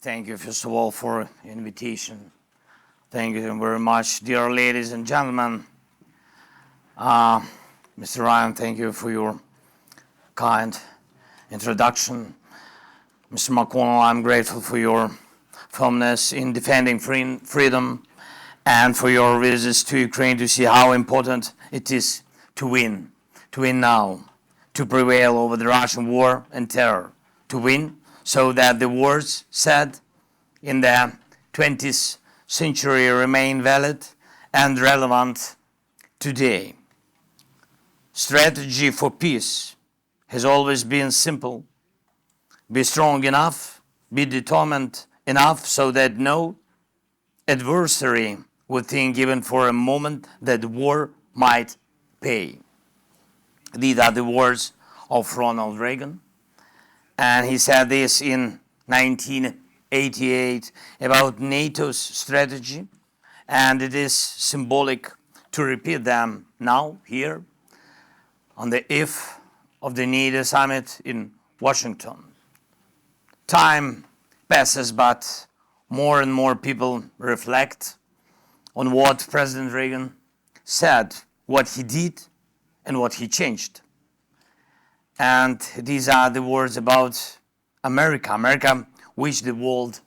Thank you, first of all, for the invitation. Thank you very much, dear ladies and gentlemen. Mr. Ryan, thank you for your kind introduction. Mr. McConnell, I'm grateful for your firmness in defending freedom and for your visits to Ukraine to see how important it is to win now, to prevail over the Russian war and terror, to win so that the words said in the 20th century remain valid and relevant today. Strategy for peace has always been simple. Be strong enough, be determined enough so that no adversary would think even for a moment that war might pay. These are the words of Ronald Reagan. And he said this in 1988 about NATO's strategy. And it is symbolic to repeat them now, here, on the eve of the NATO Summit in Washington. Time passes, but more and more people reflect on what President Reagan said, what he did, and what he changed. And these are the words about America. America, which the world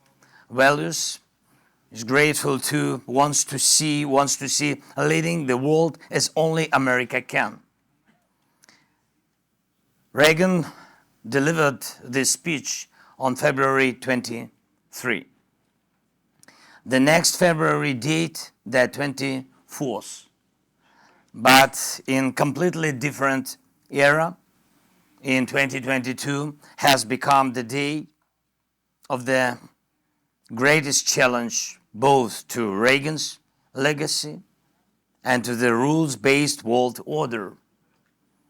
values, is grateful to, wants to see leading the world as only America can. Reagan delivered this speech on February 23. The next February date, the 24th, but in completely different era, in 2022, has become the day of the greatest challenge both to Reagan's legacy and to the rules-based world order,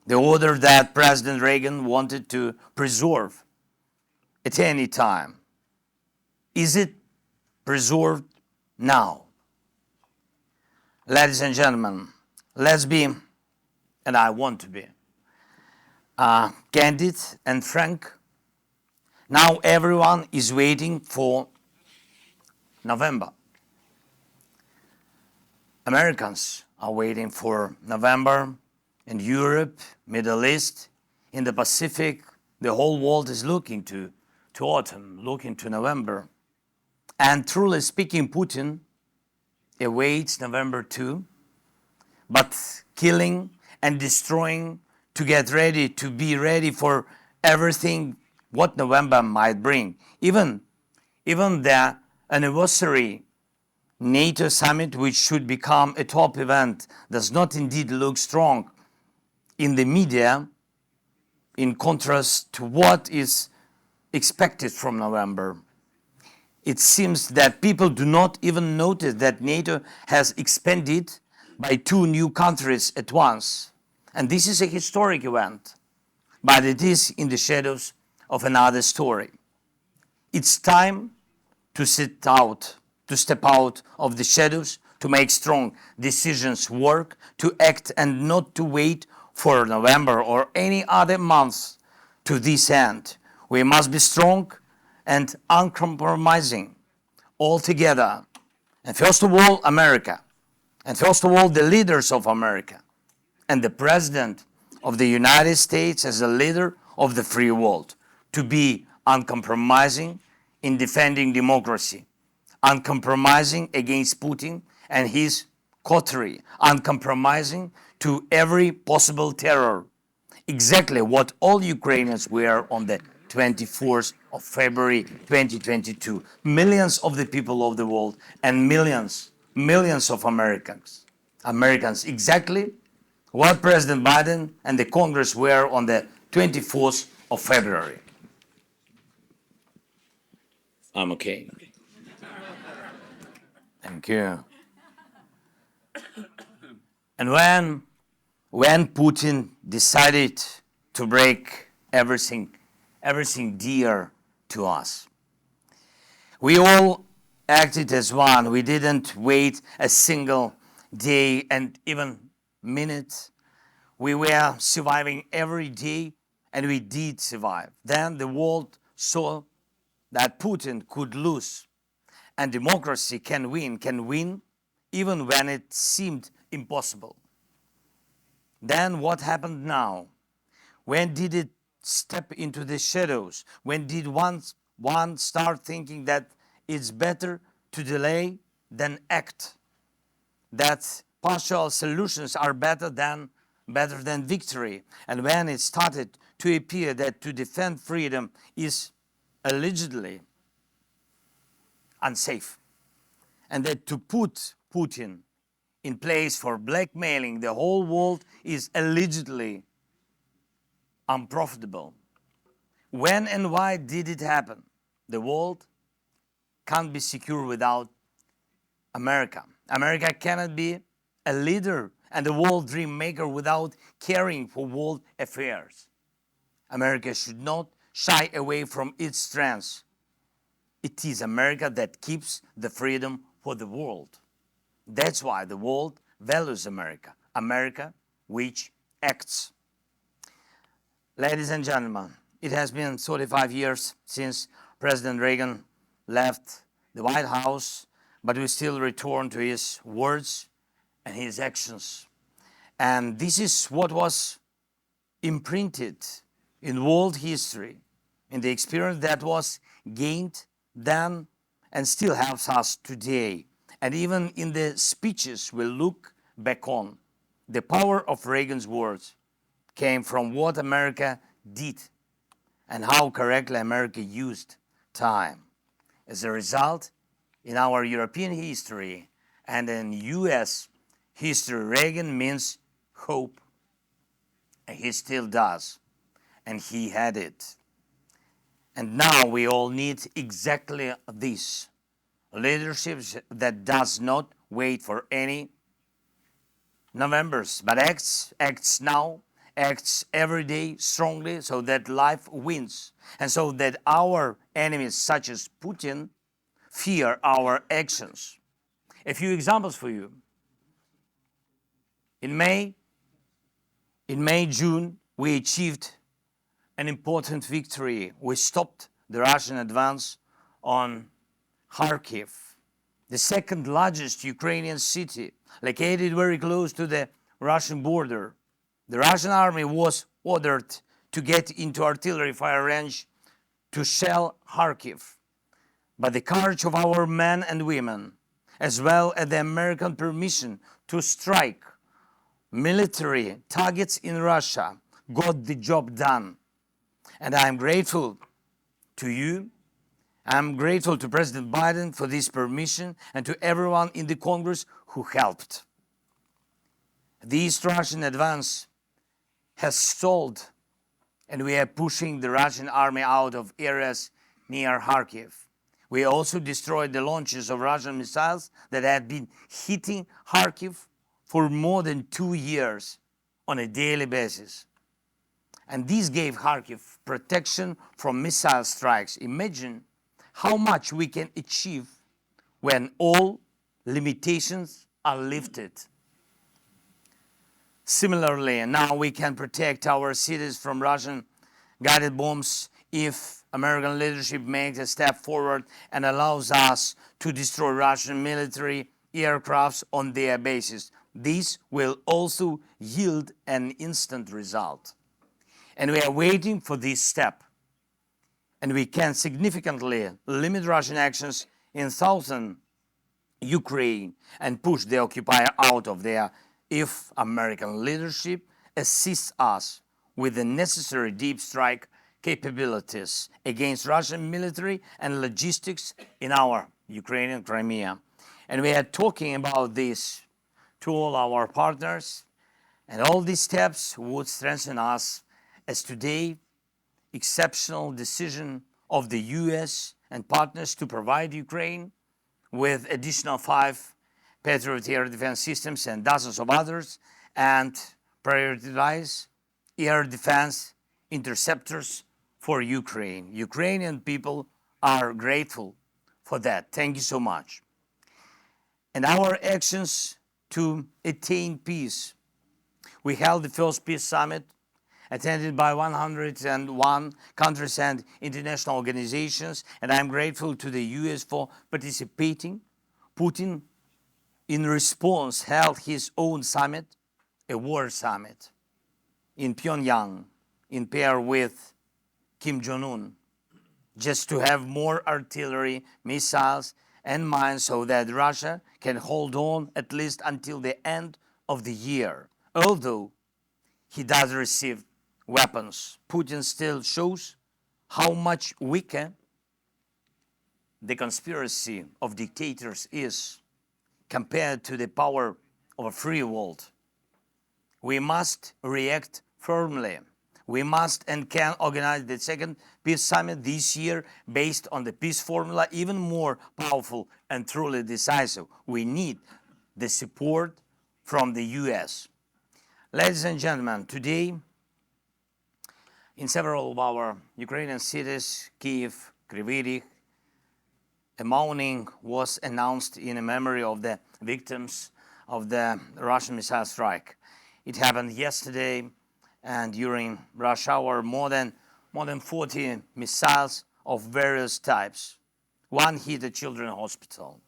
the order that President Reagan wanted to preserve at any time. Is it preserved now? Ladies and gentlemen, let's be, and I want to be, candid and frank. Now everyone is waiting for November. Americans are waiting for November. In Europe, Middle East, in the Pacific, the whole world is looking to autumn, looking to November. And truly speaking, Putin awaits November too, but killing and destroying to get ready, to be ready for everything what November might bring. Even the anniversary NATO Summit, which should become a top event, does not indeed look strong in the media, in contrast to what is expected from November. It seems that people do not even notice that NATO has expanded by 2 new countries at once. And this is a historic event, but it is in the shadows of another story. It's time to step out of the shadows, to make strong decisions work, to act and not to wait for November or any other month to this end. We must be strong and uncompromising all together. And first of all, America. And first of all, the leaders of America. And the President of the United States as a leader of the free world. To be uncompromising in defending democracy. Uncompromising against Putin and his coterie. Uncompromising to every possible terror. Exactly what all Ukrainians were on the 24th of February 2022. Millions of the people of the world and millions of Americans. Exactly what President Biden and the Congress were on the 24th of February. I'm okay. Thank you. And when Putin decided to break everything dear to us, we all acted as one. We didn't wait a single day and even minute. We were surviving every day, and we did survive. Then the world saw that Putin could lose and democracy can win even when it seemed impossible. Then what happened now? When did it step into the shadows? When did one start thinking that it's better to delay than act? That partial solutions are better than victory? And when it started to appear that to defend freedom is allegedly unsafe, and that to put Putin in place for blackmailing the whole world is allegedly unprofitable. When and why did it happen? The world can't be secure without America. America cannot be a leader and a world dream maker without caring for world affairs. America should not shy away from its strengths. It is America that keeps the freedom for the world. That's why the world values America. America which acts. Ladies and gentlemen, it has been 35 years since President Reagan left the White House, but we still return to his words and his actions. And this is what was imprinted in world history, in the experience that was gained then and still helps us today. And even in the speeches we look back on, the power of Reagan's words came from what America did and how correctly America used time. As a result, in our European history and in US history, Reagan means hope. And he still does. And he had it. And now we all need exactly this. Leadership that does not wait for any Novembers, but acts now, acts every day strongly so that life wins. And so that our enemies such as Putin fear our actions. A few examples for you. In May, June, we achieved an important victory. We stopped the Russian advance on Kharkiv, the second largest Ukrainian city, located very close to the Russian border. The Russian army was ordered to get into artillery fire range to shell Kharkiv. But the courage of our men and women, as well as the American permission to strike military targets in Russia, got the job done. And I am grateful to you. I'm grateful to President Biden for this permission and to everyone in the Congress who helped. This Russian advance has stalled, and we are pushing the Russian army out of areas near Kharkiv. We also destroyed the launches of Russian missiles that had been hitting Kharkiv for more than 2 years on a daily basis. And this gave Kharkiv protection from missile strikes. Imagine how much we can achieve when all limitations are lifted. Similarly, now we can protect our cities from Russian guided bombs if American leadership makes a step forward and allows us to destroy Russian military aircrafts on their bases. This will also yield an instant result. And we are waiting for this step. And we can significantly limit Russian actions in southern Ukraine and push the occupier out of there if American leadership assists us with the necessary deep strike capabilities against Russian military and logistics in our Ukrainian Crimea. And we are talking about this to all our partners, and all these steps would strengthen us as today exceptional decision of the US and partners to provide Ukraine with additional 5 Patriot air defense systems and dozens of others, and prioritize air defense interceptors for Ukraine. Ukrainian people are grateful for that. Thank you so much. And our actions to attain peace. We held the first peace summit attended by 101 countries and international organizations, and I'm grateful to the US for participating. Putin, in response, held his own summit, a war summit, in Pyongyang, in pair with Kim Jong-un, just to have more artillery, missiles, and mines so that Russia can hold on at least until the end of the year. Although he does receive weapons, Putin still shows how much weaker the conspiracy of dictators is compared to the power of a free world. We must react firmly. We must and can organize the second peace summit this year based on the peace formula, even more powerful and truly decisive. We need the support from the US. Ladies and gentlemen, today in several of our Ukrainian cities, Kiev, Kryvyi Rih, a mourning was announced in memory of the victims of the Russian missile strike. It happened yesterday, and during rush hour, more than 40 missiles of various types. One hit a children's hospital,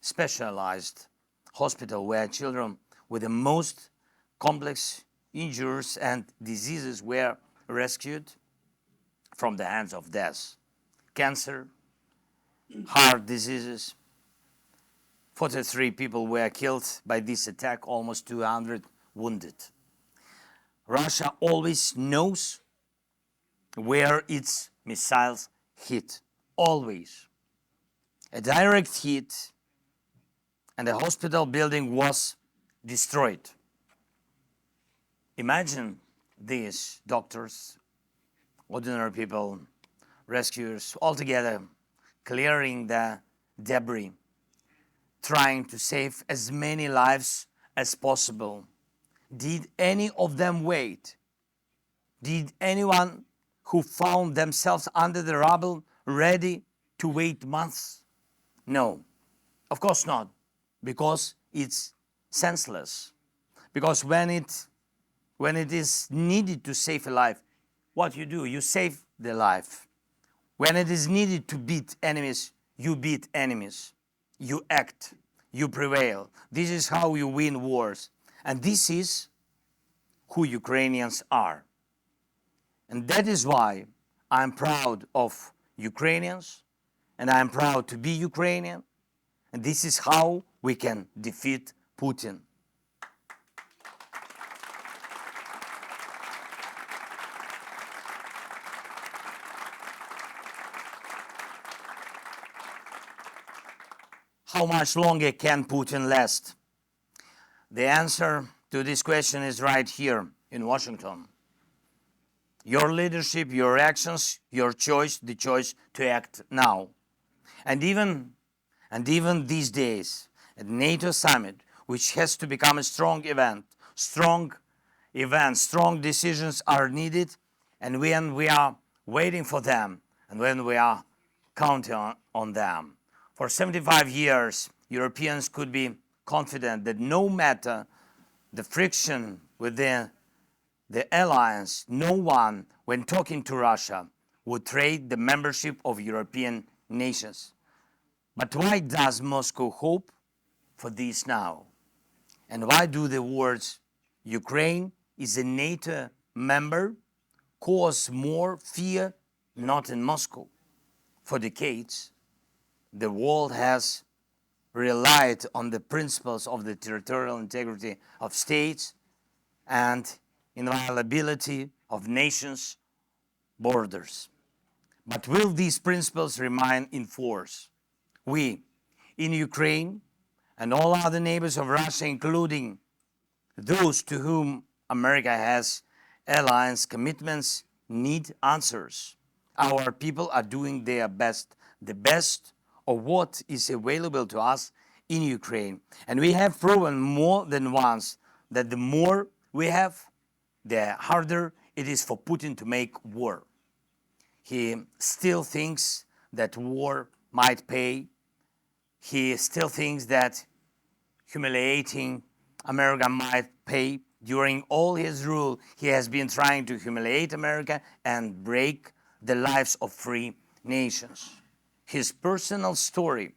specialized hospital where children with the most complex injuries and diseases were rescued from the hands of death. Cancer, heart diseases. 43 people were killed by this attack, almost 200 wounded. Russia always knows where its missiles hit, always. A direct hit and the hospital building was destroyed. Imagine these doctors, ordinary people, rescuers, all together clearing the debris, trying to save as many lives as possible. Did any of them wait? Did anyone who found themselves under the rubble ready to wait months? No, of course not, because it's senseless. Because when it is needed to save a life, what you do? You save the life. When it is needed to beat enemies, you beat enemies. You act, you prevail. This is how you win wars. And this is who Ukrainians are. And that is why I'm proud of Ukrainians, and I'm proud to be Ukrainian. And this is how we can defeat Putin. How much longer can Putin last? The answer to this question is right here in Washington. Your leadership, your actions, your choice, the choice to act now. And even these days, at NATO Summit, which has to become a strong event, strong decisions are needed, and when we are waiting for them, and when we are counting on them. For 75 years, Europeans could be confident that no matter the friction within the alliance, no one, when talking to Russia, would trade the membership of European nations. But why does Moscow hope for this now? And why do the words Ukraine is a NATO member cause more fear not in Moscow? For decades, the world has relied on the principles of the territorial integrity of states and inviolability of nations' borders. But will these principles remain in force? We, in Ukraine, and all other neighbors of Russia, including those to whom America has alliance commitments, need answers. Our people are doing their best, the best of what is available to us in Ukraine. And we have proven more than once that the more we have, the harder it is for Putin to make war. He still thinks that war might pay. He still thinks that humiliating America might pay During all his rule, he has been trying to humiliate America and break the lives of free nations. His personal story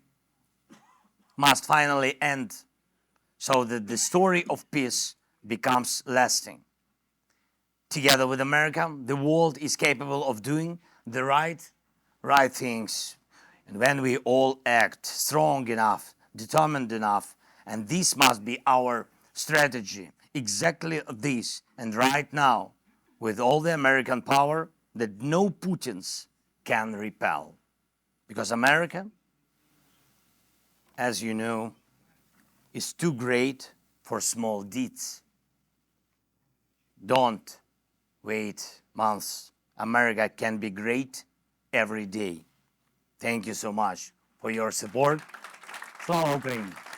must finally end so that the story of peace becomes lasting. Together with America, the world is capable of doing the right things. And when we all act strong enough, determined enough, and this must be our strategy, exactly this, and right now, with all the American power that no Putins can repel. Because America, as you know, is too great for small deeds. Don't wait months. America can be great every day. Thank you so much for your support. Slava Ukraini!